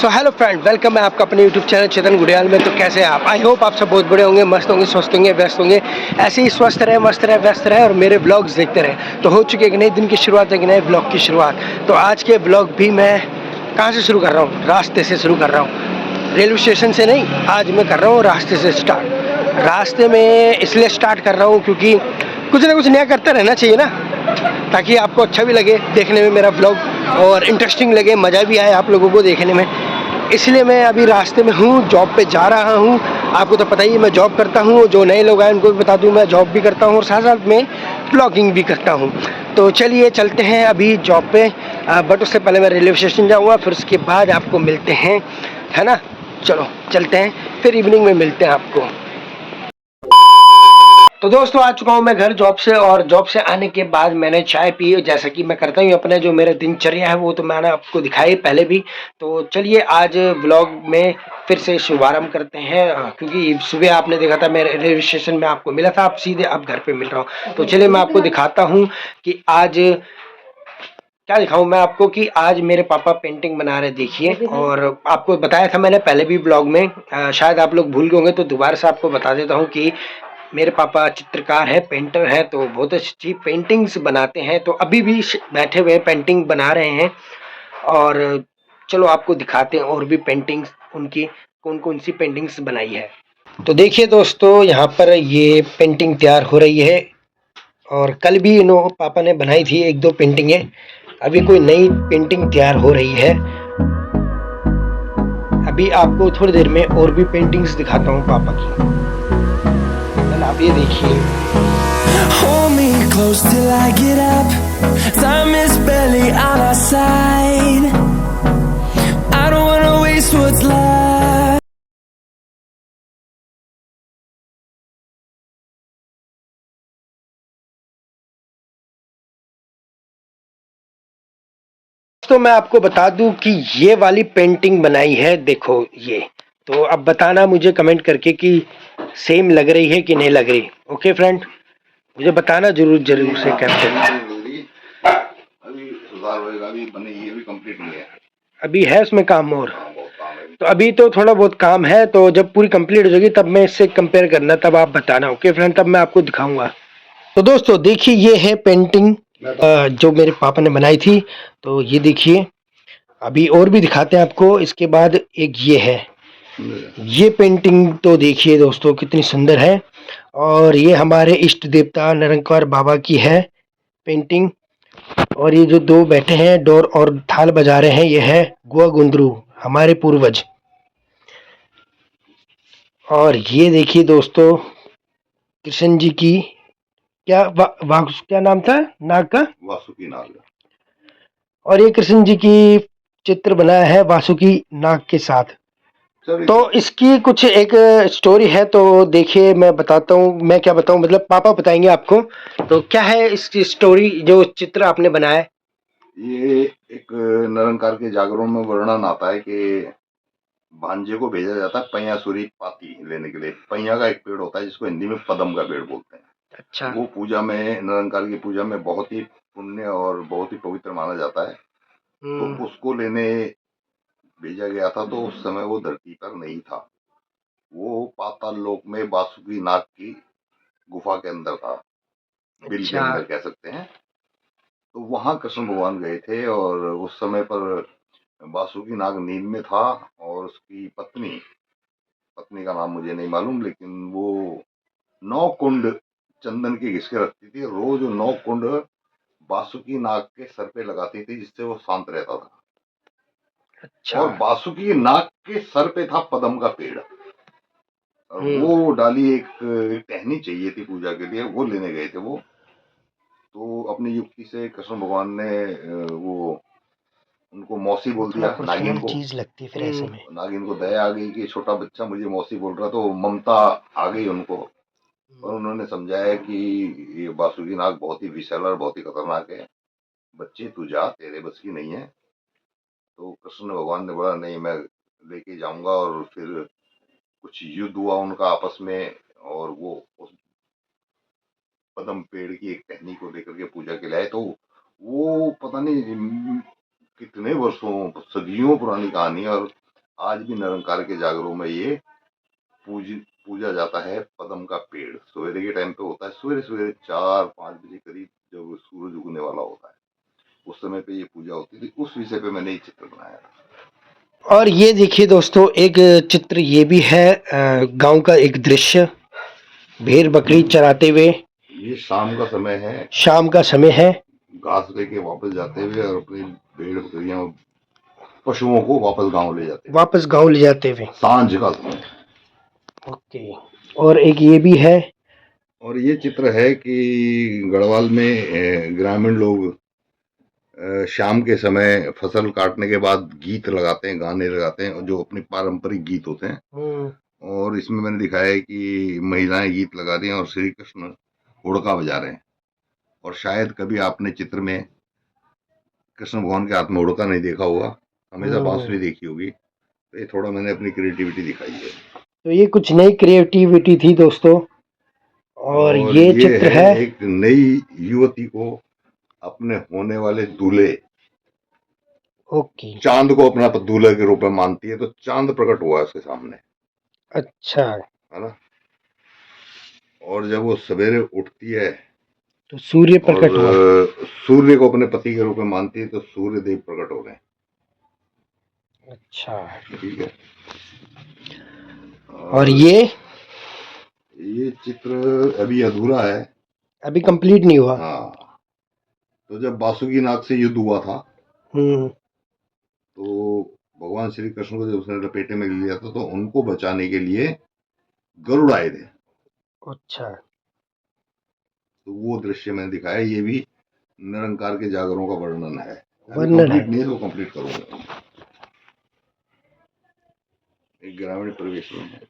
So hello friend, welcome है आपका अपने यूट्यूब चैनल चेतन गुड़ियाल में। तो कैसे हैं आप? आई होप आप सब बहुत बड़े होंगे, मस्त होंगे, स्वस्थ होंगे, व्यस्त होंगे। ऐसे ही स्वस्थ रहे, मस्त रहे, व्यस्त रहे और मेरे ब्लॉग्स देखते रहे। तो हो चुके एक नए दिन की शुरुआत, एक नए ब्लॉग की शुरुआत। तो आज के ब्लॉग भी मैं कहाँ से शुरू कर रहा हूँ? रास्ते से शुरू कर रहा हूँ, रेलवे स्टेशन से नहीं। आज मैं कर रहा हूँ रास्ते से स्टार्ट। रास्ते में इसलिए स्टार्ट कर रहा हूँ क्योंकि कुछ ना कुछ नया करते रहना चाहिए ना, ताकि आपको अच्छा भी लगे देखने में मेरा ब्लॉग और इंटरेस्टिंग लगे, मज़ा भी आए आप लोगों को देखने में। इसलिए मैं अभी रास्ते में हूँ, जॉब पे जा रहा हूँ। आपको तो पता ही है मैं जॉब करता हूँ। जो नए लोग आए उनको भी बता दूँ, मैं जॉब भी करता हूँ और साथ साथ में ब्लॉगिंग भी करता हूँ। तो चलिए चलते हैं अभी जॉब पे। बट उससे पहले मैं रेलवे स्टेशन जाऊँगा, फिर उसके बाद आपको मिलते हैं, है ना। चलो चलते हैं, फिर इवनिंग में मिलते हैं आपको। तो दोस्तों आ चुका हूँ मैं घर जॉब से, और जॉब से आने के बाद मैंने चाय पी, जैसा कि मैं करता हूँ अपने जो मेरा दिनचर्या है वो तो मैंने आपको दिखाई पहले भी। तो चलिए आज व्लॉग में फिर से शुभारंभ करते हैं, क्योंकि सुबह आपने देखा था मैं रेलवे स्टेशन में आपको मिला था, आप सीधे अब घर पे मिल रहा हूँ। तो चलिए मैं आपको दिखाता हूँ कि आज क्या दिखाऊं मैं आपको, कि आज मेरे पापा पेंटिंग बना रहे देखिए। और आपको बताया था मैंने पहले भी ब्लॉग में, शायद आप लोग भूल गए होंगे, तो दोबारा से आपको बता देता हूँ कि मेरे पापा चित्रकार है, पेंटर है, तो बहुत अच्छी पेंटिंग्स बनाते हैं। तो अभी भी बैठे हुए पेंटिंग बना रहे हैं। और चलो आपको दिखाते हैं और भी पेंटिंग्स उनकी, कौन कौन सी पेंटिंग्स बनाई है। तो देखिए दोस्तों, यहाँ पर ये पेंटिंग तैयार हो रही है, और कल भी पापा ने बनाई थी एक दो पेंटिंगें। अभी कोई नई पेंटिंग तैयार हो रही है। अभी आपको थोड़ी देर में और भी पेंटिंग्स दिखाता हूँ पापा की। कल आप ये देखिए। Hold me close till I get up. Time is barely on our side. I don't wanna waste what's left. तो मैं आपको बता दूं कि ये वाली पेंटिंग बनाई है, देखो ये। तो अब बताना मुझे कमेंट करके कि सेम लग रही है कि नहीं लग रही। ओके फ्रेंड, मुझे बताना जरूर जरूर से कैप्टन। अभी सुधार होएगा, अभी बनेगी, अभी कंप्लीट नहीं है। अभी है उसमें काम और। बहुत काम है। तो अभी तो थोड़ा बहुत काम है, तो जब पूरी कंप्लीट हो जाएगी तब मैं इससे कंपेयर करना, तब आप बताना। ओके फ्रेंड, तब मैं आपको दिखाऊंगा। तो दोस्तों देखिए, ये है पेंटिंग जो मेरे पापा ने बनाई थी। तो ये देखिए, अभी और भी दिखाते हैं आपको। इसके बाद एक ये है, ये पेंटिंग तो देखिए दोस्तों कितनी सुंदर है। और ये हमारे इष्ट देवता निरंकार बाबा की है पेंटिंग। और ये जो दो बैठे हैं डोर और थाल बजा रहे हैं, ये है गुआ गुंद्रू, हमारे पूर्वज। और ये देखिए दोस्तों, कृष्ण जी की क्या नाम था नाग का? वासुकी नाग। और ये कृष्ण जी की चित्र बनाया है वासुकी नाग के साथ। तो इसकी कुछ एक स्टोरी है, तो देखिए मैं बताता हूँ। मैं क्या बताऊँ, मतलब पापा बताएंगे आपको। तो क्या है इसकी स्टोरी, जो चित्र आपने बनाया है? ये एक निरंकार के जागरण में वर्णन आता है कि भांजे को भेजा जाता है पैयासुरी पाती लेने के लिए। पैया का एक पेड़ होता है जिसको हिंदी में पदम का पेड़ बोलते हैं। अच्छा। वो पूजा में, निरंकार की पूजा में बहुत ही पुण्य और बहुत ही पवित्र माना जाता है। तो उसको लेने भेजा गया था। तो उस समय वो धरती पर नहीं था, वो पाताल लोक में वासुकी नाग की गुफा के अंदर था, बिल के अच्छा। अंदर कह सकते हैं। तो वहां कृष्ण भगवान गए थे, और उस समय पर वासुकी नाग नींद में था, और उसकी पत्नी, पत्नी का नाम मुझे नहीं मालूम, लेकिन वो 9 कुंड चंदन के घिसके रखती थी। रोज 9 कुंड वासुकी नाग के सर पे लगाती थी, जिससे वो शांत रहता था। अच्छा। और वासुकी नाग के सर पे था पदम का पेड़, और वो डाली एक टहनी चाहिए थी पूजा के लिए, वो लेने गए थे वो। तो अपनी युक्ति से कृष्ण भगवान ने वो उनको मौसी बोल दिया, नागिन को। चीज लगती है फिर ऐसे में। नागिन को दया आ गई कि छोटा बच्चा मुझे मौसी बोल रहा, तो ममता आ गई उनको। और उन्होंने समझाया कि ये वासुकी नाग बहुत ही विशाल और बहुत ही खतरनाक है, बच्चे तू जा, तेरे बस की नहीं है। तो कृष्ण भगवान ने बोला नहीं, मैं लेके जाऊंगा। और फिर कुछ युद्ध हुआ उनका आपस में, और वो उस पदम पेड़ की एक टहनी को लेकर के पूजा के लिए आए। तो वो पता नहीं कितने वर्षों, सदियों पुरानी कहानी है। और आज भी निरंकार के जागरों में ये पूजा जाता है। पदम का पेड़ सवेरे के टाइम पे होता है, सवेरे सवेरे 4-5 बजे करीब जब सूरज उगने वाला होता है, उस समय पे ये पूजा होती थी। उस विषय पे मैंने ये चित्र बनाया था। और ये देखिए दोस्तों, एक चित्र ये भी है, गांव का एक दृश्य, भेड़ बकरी चराते हुए। ये शाम का समय है, शाम का समय है, घास लेके वापस जाते हुए और अपनी भेड़ बकरियां पशुओं को वापस गांव ले जाते हैं, वापस गांव ले जाते हुए। सांझ का समय। ओके। और एक ये भी है, और ये चित्र है कि गढ़वाल में ग्रामीण लोग शाम के समय फसल काटने के बाद गीत लगाते हैं, गाने लगाते हैं, जो अपने पारंपरिक गीत होते हैं। और इसमें मैंने दिखाया है कि महिलाएं गीत लगा रही हैं और श्री कृष्ण हुड़का बजा रहे हैं। और शायद कभी आपने चित्र में कृष्ण भगवान के हाथ में हुड़का नहीं देखा होगा, हमेशा बांसुरी देखी होगी। तो ये थोड़ा मैंने अपनी क्रिएटिविटी दिखाई है। तो ये कुछ नई क्रिएटिविटी थी दोस्तों। और ये चित्र है एक नई युवती को अपने होने वाले दूल्हे ओके, चांद को अपना दूल्हे के रूप में मानती है, तो चांद प्रकट हुआ है उसके सामने, अच्छा, है ना। और जब वो सवेरे उठती है तो सूर्य प्रकट हुआ। सूर्य को अपने पति के रूप में मानती है, तो सूर्य देव प्रकट हो गए। अच्छा, ठीक है। और ये चित्र अभी अधूरा है, अभी कंप्लीट नहीं हुआ। हाँ। तो जब बासुकी नाग से युद्ध हुआ था, तो भगवान श्री कृष्ण को जब उसने लपेटे में लिया था, तो उनको बचाने के लिए गरुड़ आए थे। अच्छा, तो वो दृश्य मैंने दिखाया। ये भी निरंकार के जागरों का वर्णन है। वर्णन है। कंप्लीट नहीं है तो कंप्लीट करूंगा। एक ग्रामीण परिवेश में है।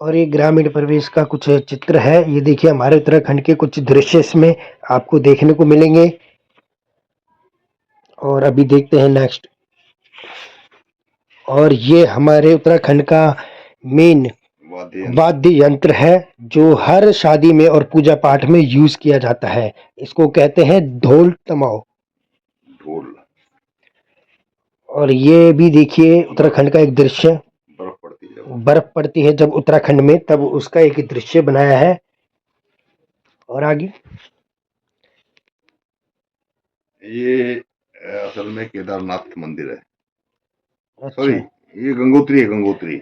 और ये ग्रामीण परिवेश का कुछ चित्र है। ये देखिए, हमारे उत्तराखंड के कुछ दृश्य इसमें आपको देखने को मिलेंगे। और अभी देखते हैं नेक्स्ट। और ये हमारे उत्तराखंड का मेन वाद्य यंत्र है, जो हर शादी में और पूजा पाठ में यूज किया जाता है। इसको कहते हैं ढोल तमाओ। ढोल। और ये भी देखिए उत्तराखंड का एक दृश्य, बर्फ पड़ती है जब उत्तराखंड में, तब उसका एक दृश्य बनाया है। और आगे ये असल में केदारनाथ मंदिर है। अच्छा, सॉरी, ये गंगोत्री है। गंगोत्री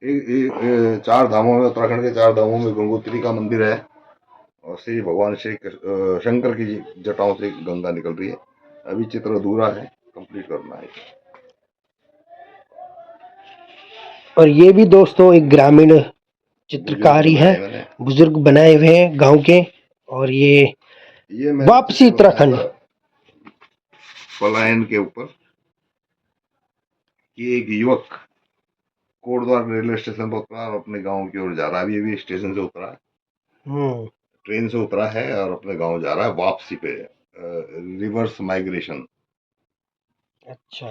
चार धामों में, उत्तराखंड के 4 धामों में गंगोत्री का मंदिर है। और श्री भगवान श्री शंकर की जटाओं से गंगा निकल रही है। अभी चित्र अधूरा है, कंप्लीट करना है। और ये भी दोस्तों एक ग्रामीण चित्रकारी है, बुजुर्ग बनाए हुए हैं गांव के। और ये वापसी उत्तराखंड पलायन के ऊपर कि एक युवक कोटद्वार रेलवे स्टेशन पर उतरा और अपने गांव की ओर जा रहा है। अभी अभी स्टेशन से उतरा है, ट्रेन से उतरा है और अपने गांव जा रहा है वापसी पे, रिवर्स माइग्रेशन। अच्छा,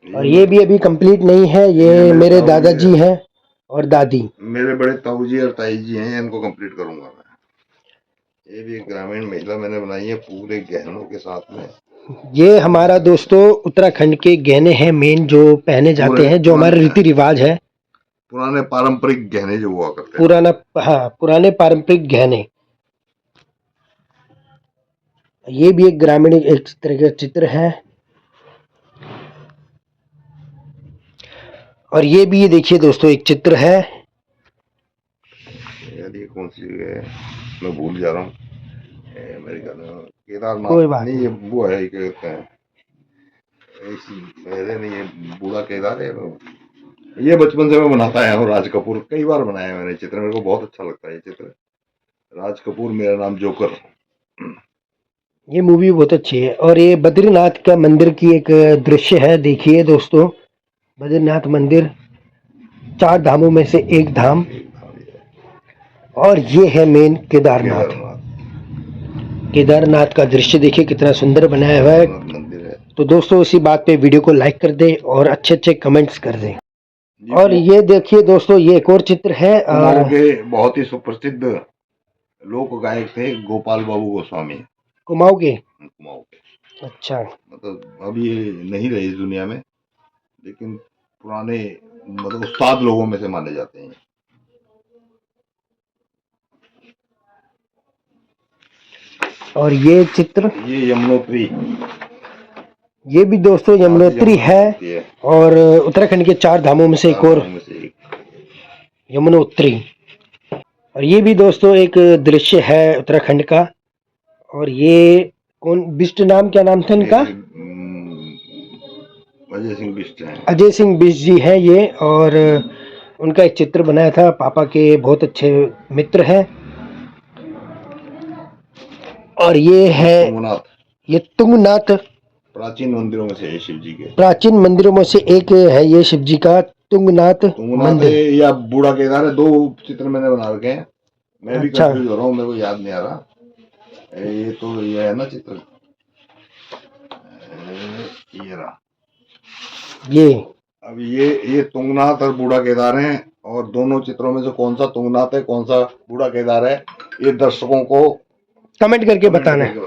और ये भी अभी कंप्लीट नहीं है। ये मेरे दादाजी हैं और दादी, मेरे बड़े ताऊ जी और ताई जी हैं, इनको कंप्लीट करूंगा मैं। ये भी एक ग्रामीण महिला मैंने बनाई है पूरे गहनों के साथ में। ये हमारा दोस्तों उत्तराखंड के गहने हैं मेन, जो पहने जाते हैं, जो हमारे रीति रिवाज है, पुराने पारंपरिक गहने जो हुआ करते हैं। पुराने पारंपरिक गहने। ये भी एक ग्रामीण एक तरह का चित्र है। और ये भी देखिए दोस्तों एक चित्र है। यार ये कौन सी जगह है, मैं भूल जा रहा हूँ। केदारनाथ कोई बात नहीं, ये वो है, क्या कहते हैं, नहीं, ये बूढ़ा केदार है। ये बचपन से मैं बनाता है, और राज कपूर कई बार बनाया मैंने चित्र, मेरे को बहुत अच्छा लगता है ये चित्र। राज कपूर, मेरा नाम जोकर। ये मूवी बहुत अच्छी है। और ये बद्रीनाथ का मंदिर की एक दृश्य है। देखिए दोस्तों, बद्रीनाथ मंदिर 4 धामों में से एक धाम। और ये है मेन केदारनाथ। केदारनाथ का दृश्य देखिए कितना सुंदर बनाया हुआ है। तो दोस्तों इसी बात पे वीडियो को लाइक कर दें और अच्छे अच्छे कमेंट्स कर दें। और ये देखिए दोस्तों, ये एक और चित्र है। और बहुत ही सुप्रसिद्ध लोक गायक थे गोपाल बाबू गोस्वामी, कुमाऊं के। अच्छा, मतलब अभी नहीं रहे इस दुनिया में, लेकिन पुराने मतलब उस्ताद लोगों में से माने जाते हैं। और ये चित्र, ये यमुनोत्री, ये भी दोस्तों यमुनोत्री है और उत्तराखंड के 4 धामों में से एक और यमुनोत्री। और ये भी दोस्तों एक दृश्य है उत्तराखंड का। और ये कौन बिष्ट, नाम क्या नाम था इनका? अजय सिंह बिष्ट हैं। अजय सिंह बिष्ट जी हैं ये। और उनका एक चित्र बनाया था, पापा के बहुत अच्छे मित्र हैं। और ये है तुंगनाथ, ये तुंगनाथ, प्राचीन मंदिरों में से है शिव जी के। प्राचीन मंदिरों में से एक है ये शिव जी का तुंगनाथ मंदिर या बूढ़ा केदार है। 2 चित्र मैंने बना रखे हैं। मैं भी अच्छा। कंफ्यूज हो रहा हूँ, मेरे को याद नहीं आ रहा। ये तो ये है ना चित्र, ये रहा। ये अब ये तुंगनाथ और बूढ़ा केदार हैं। और दोनों चित्रों में से कौन सा तुंगनाथ है, कौन सा बूढ़ा केदार है, ये दर्शकों को कमेंट करके बताना है।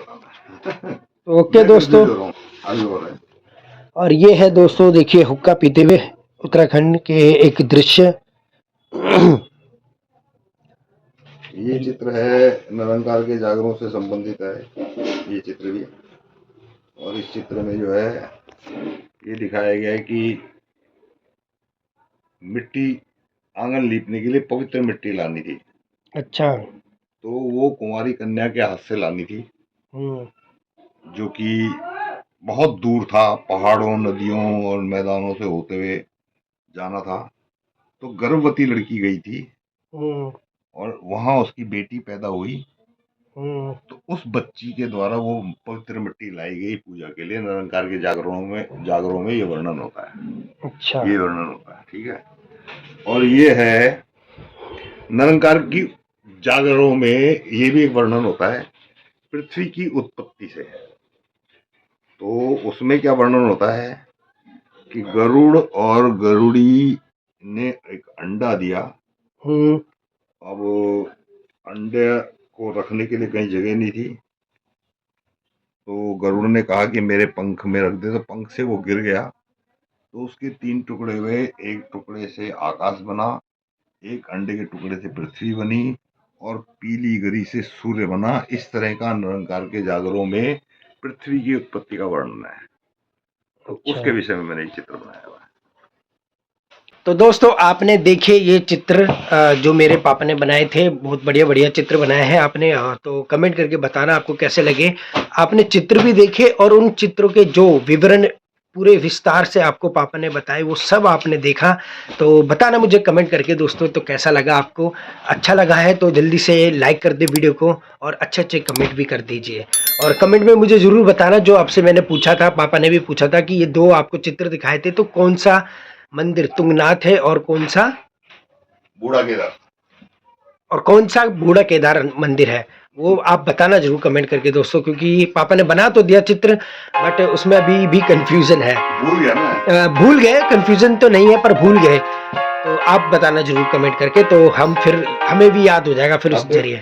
ओके दोस्तों। और ये है दोस्तों, देखिए हुक्का पीते हुए उत्तराखंड के एक दृश्य। ये चित्र है निरंकार के जागरण से संबंधित है ये चित्र भी। और इस चित्र में जो है ये दिखाया गया है कि मिट्टी आंगन लीपने के लिए पवित्र मिट्टी लानी थी। अच्छा। तो वो कुंवारी कन्या के हाथ से लानी थी, जो कि बहुत दूर था, पहाड़ों, नदियों और मैदानों से होते हुए जाना था। तो गर्भवती लड़की गई थी और वहां उसकी बेटी पैदा हुई। तो उस बच्ची के द्वारा वो पवित्र मिट्टी लाई गई पूजा के लिए। निरंकार के जागरों में ये वर्णन होता है। अच्छा। ये वर्णन होता है, ठीक है। और ये है निरंकार की जागरों में ये भी एक वर्णन होता है पृथ्वी की उत्पत्ति से। तो उसमें क्या वर्णन होता है कि गरुड़ और गरुड़ी ने एक अंडा दिया। अब अंडे को रखने के लिए कहीं जगह नहीं थी, तो गरुड़ ने कहा कि मेरे पंख में रख दे। तो पंख से वो गिर गया, तो उसके 3 टुकड़े हुए। एक टुकड़े से आकाश बना, एक अंडे के टुकड़े से पृथ्वी बनी और पीली गरी से सूर्य बना। इस तरह का निरंकार के जागरों में पृथ्वी की उत्पत्ति का वर्णन है। तो उसके विषय में मैंने एक चित्र बनाया हुआ है। तो दोस्तों आपने देखे ये चित्र जो मेरे पापा ने बनाए थे। बहुत बढ़िया बढ़िया चित्र बनाए हैं आपने। तो कमेंट करके बताना आपको कैसे लगे। आपने चित्र भी देखे और उन चित्रों के जो विवरण पूरे विस्तार से आपको पापा ने बताए वो सब आपने देखा। तो बताना मुझे कमेंट करके दोस्तों, तो कैसा लगा आपको। अच्छा लगा है तो जल्दी से लाइक कर दे वीडियो को और अच्छे अच्छे कमेंट भी कर दीजिए। और कमेंट में मुझे ज़रूर बताना, जो आपसे मैंने पूछा था, पापा ने भी पूछा था कि ये 2 आपको चित्र दिखाए थे, तो कौन सा मंदिर तुंगनाथ है और कौन सा बूढ़ा केदार, और कौन सा बूढ़ा केदार मंदिर है, वो आप बताना जरूर कमेंट करके दोस्तों। क्योंकि पापा ने बना तो दिया चित्र, बट उसमें अभी भी कंफ्यूजन है। भूल गया ना? भूल गए, कंफ्यूजन तो नहीं है पर भूल गए। तो आप बताना जरूर कमेंट करके, तो हम फिर हमें भी याद हो जाएगा फिर उस जरिए।